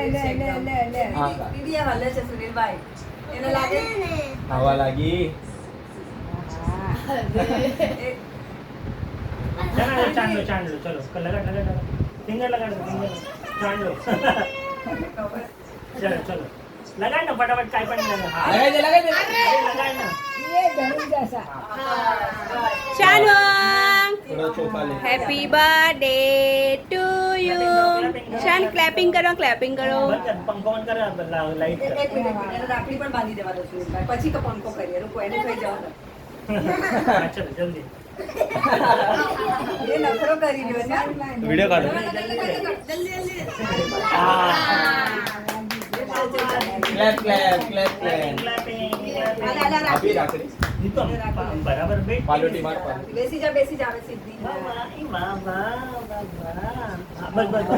દીદી આ હલે છે સુનિલભાઈ એને લાગે ખાવા લાગી ચાંદલો ચાંદલો ચલો લગાડ ફિંગર લગાડ ફિંગર ચાંદલો ચલો ચલો લગાડ ને ફટાફટ કાઈ પણ લગાડ લગાડ ને ચાલો થોડો ચોખા લે હેપી બર્થડે ટુ યુ શાન ક્લેપિંગ કરો ક્લેપિંગ કરો બંધ કર પંખો બંધ કર લાઈટ કર એક મિનિટ એને રાખડી પણ બાંધી દેવા દો સુનિલભાઈ પછી પંખો કરીએ રૂકો એને થઈ જવાનું ચલો જલ્દી એ નખરો કરી રહ્યો છે વિડિયો કાઢો ક્લેપ ક્લેપ ક્લેપ ક્લેપ આપી રાખડી બરાબર બેઠ પાલોટી માર પાલ બેસી જા હવે સીધી બસ બસ બસ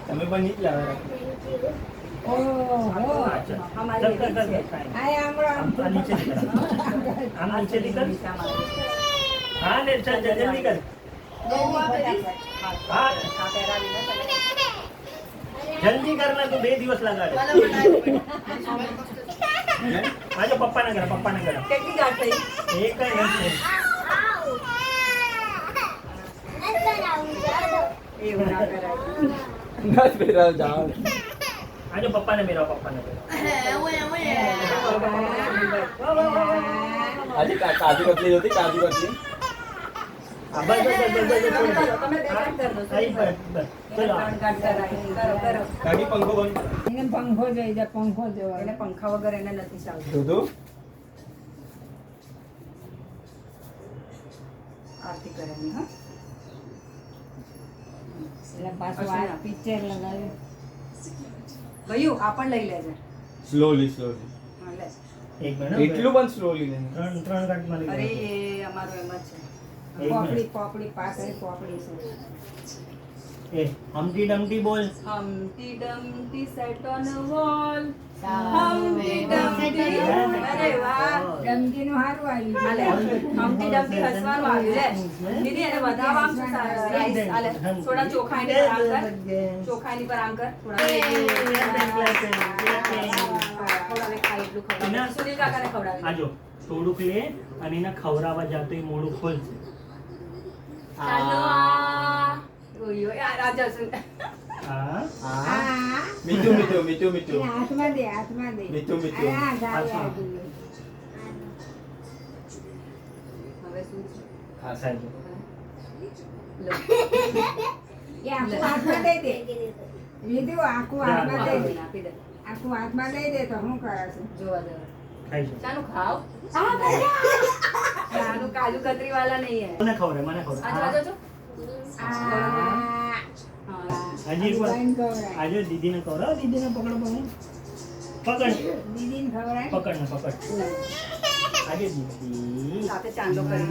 તમે પણ નીકળ્યા હવે નીચેથી કર હા ને ચાલ જલ્દી કર જલ્દી કર ના તું 2 દિવસ લગાડે આજો પપ્પાને કર કેટલી ગાંઠ થઈ એક કઈ નથી એવું ના કરાય નસ પેરાવ જાવ આજો પપ્પાને મેરાવ આજે કાજુ કતલી હતી કાજુ કતલી આ બસ તમે બે ગાંઠ કર દો આઈ બસ ચલો ત્રણ ગાંઠ કરાય કરો કાકી પંખો બંધ એને પંખો જોઈ દે પંખો જોવા એને પંખા વગર એને નથી ચાલતું દૂધુ આરતી કરવાની હા એટલે પાછું આ પિક્ચર લગાવ્યું ગયું આ પણ લઈ લેજે સ્લોલી હા લે એક મિનિટ એટલું પણ સ્લોલી નહીં ત્રણ ઘંટ માં અરે લઈ એ અમારું એમ જ છે પોપડી પાછળ પોપડી છે એ હમટી ડમટી બોલ હમ્ટી ડમ્ટી સેટ ઓન વોલ હમ્ટી ડમ્ટી અરે વાહ ડમકીનું હારું આવ્યું આલે હમ્ટી ડમ્ટી હસવાનું આવ્યું લે દીદી એને વધારવા આમ શું રાઈસ આલે થોડા ચોખા એની પર આમ કર ચોખા એની પર આમ કર થોડા ખવડાવે ખાઈ એટલું ખવડાવે સુનિલ કાકાને ખવડાવે આજો થોડુંક લે અને એને ખવડાવવા જાતો એ મોઢું ખોલશે ચાલો ઓય ઓય આ રાજા સુન હા હા મીઠું મીઠું મીઠું મીઠું હાથમાં દે મીઠું મીઠું આ ગાલે હાથમાં. આવ્યું હવે શું છે હા સાહેબ લો એ આખું હાથમાં દઈ દે લીધું આખું હાથમાં દઈ દે આપી દે આખું હાથમાં દઈ દે તો હું કરાશું જોવા દે ખાઈ જો ચાનું ખાવ ચાનું કાજુ કતરી વાલા નહીં હે મને ખબર મને ખબર આ જો જો આ હા હજી એક વાર બંધ કરાય આજો દીદીને ખવડાવ દીદીને પકડો પકડ દીદીને ખવડાય પકડ ને પકડ આજે દીદી સાથે ચાંદલો કરીને